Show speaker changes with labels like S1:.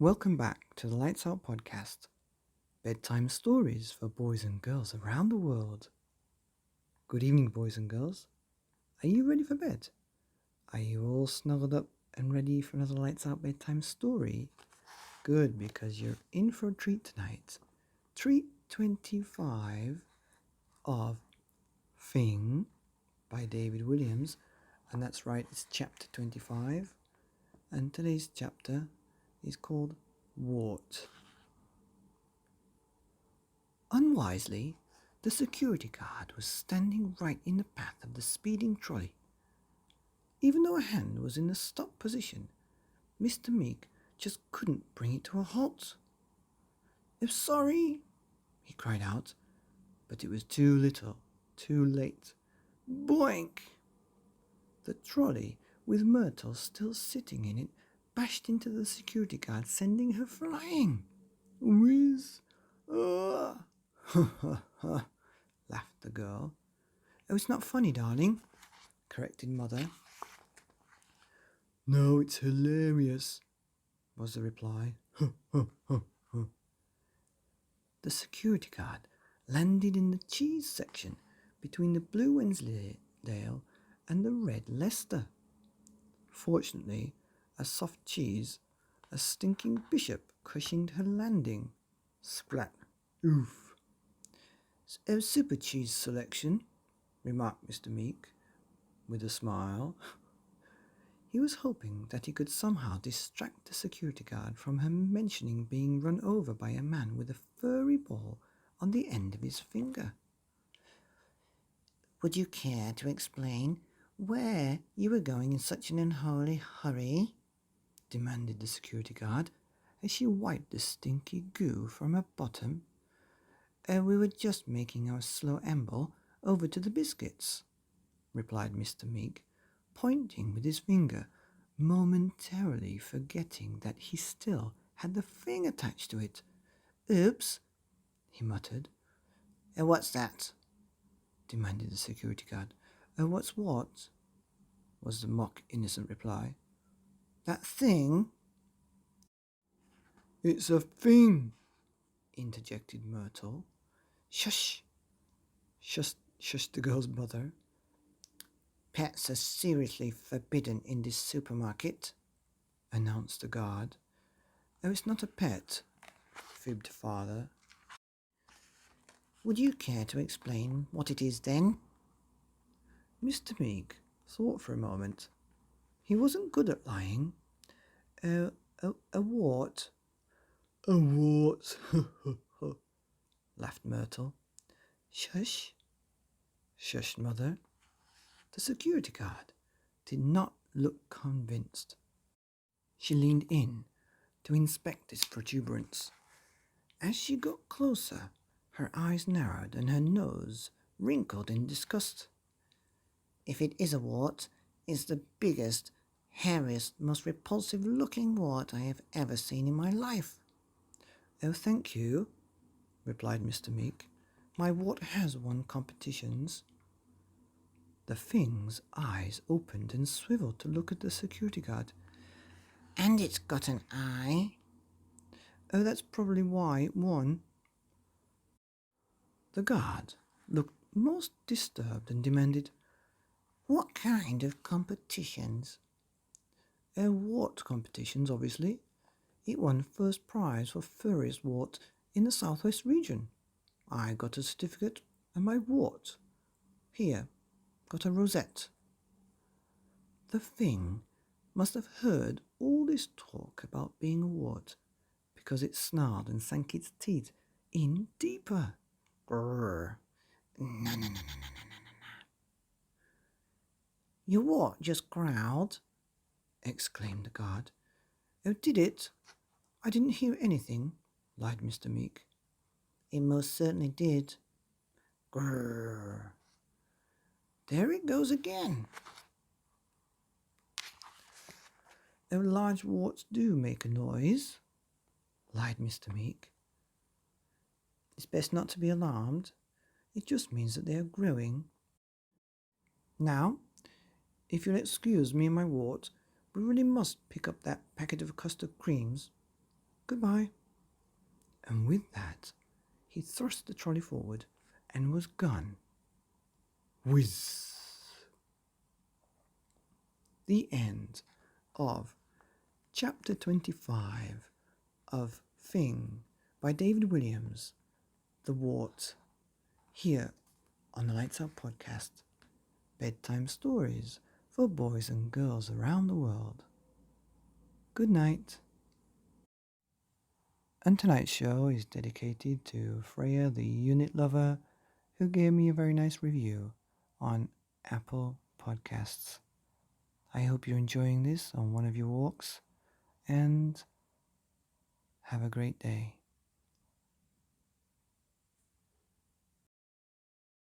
S1: Welcome back to the Lights Out podcast, bedtime stories for boys and girls around the world. Good evening, boys and girls. Are you ready for bed? Are you all snuggled up and ready for another Lights Out bedtime story? Good, because you're in for a treat tonight. Treat 25 of Fing by David Williams, and that's right, it's chapter 25, and today's chapter is called Wart. Unwisely, the security guard was standing right in the path of the speeding trolley. Even though a hand was in the stop position, Mr. Meek just couldn't bring it to a halt. "I'm sorry," he cried out, but it was too little, too late. Boink! The trolley, with Myrtle still sitting in it, bashed into the security guard, sending her flying. "Whiz! Ah!" "Ha ha ha!" laughed the girl. "Oh, it's not funny, darling," corrected Mother. "No, it's hilarious," was the reply. "Ha ha ha ha!" The security guard landed in the cheese section between the blue Wensleydale and the red Leicester. Fortunately, a soft cheese, a stinking bishop cushioned her landing. Splat! Oof! "A super cheese selection," remarked Mr. Meek, with a smile. He was hoping that he could somehow distract the security guard from her mentioning being run over by a man with a furry ball on the end of his finger. "Would you care to explain where you were going in such an unholy hurry?" demanded the security guard as she wiped the stinky goo from her bottom. We were just making our slow amble over to the biscuits," replied Mr. Meek, pointing with his finger, momentarily forgetting that he still had the thing attached to it. "Oops," he muttered. What's that?" demanded the security guard. What's what?" was the mock innocent reply. "That thing?" "It's a thing," interjected Myrtle. "Shush!" shushed the girl's mother. "Pets are seriously forbidden in this supermarket," announced the guard. "Oh, it's not a pet," fibbed father. "Would you care to explain what it is then?" Mr. Meek thought for a moment. He wasn't good at lying. A wart." "A wart," laughed Myrtle. "Shush!" shushed Mother. The security guard did not look convinced. She leaned in to inspect its protuberance. As she got closer, her eyes narrowed and her nose wrinkled in disgust. "If it is a wart, it's the biggest, hairiest, most repulsive-looking wart I have ever seen in my life." "Oh, thank you," replied Mr. Meek. "My wart has won competitions." The Fing's eyes opened and swiveled to look at the security guard. "And it's got an eye." "Oh, that's probably why it won." The guard looked most disturbed and demanded, "What kind of competitions?" Wart competitions, obviously. It won first prize for furriest wart in the southwest region. I got a certificate and my wart. Here, got a rosette." The Fing must have heard all this talk about being a wart, because it snarled and sank its teeth in deeper. Grrr. "No, no, no, no, no, no, no, no." "Your wart just growled?" exclaimed the guard. "Oh, did it? I didn't hear anything," lied Mr. Meek. "It most certainly did." Grrr. "There it goes again." "Oh, large warts do make a noise," lied Mr. Meek. "It's best not to be alarmed. It just means that they are growing. Now, if you'll excuse me and my wart, we really must pick up that packet of custard creams." Goodbye. And with that, he thrust the trolley forward and was gone. Whiz! The end of Chapter 25 of Fing by David Williams, The Wart, here on the Lights Out podcast. Bedtime stories for boys and girls around the world. Good night. And tonight's show is dedicated to Freya the Unit Lover, who gave me a very nice review on Apple Podcasts. I hope you're enjoying this on one of your walks, and have a great day.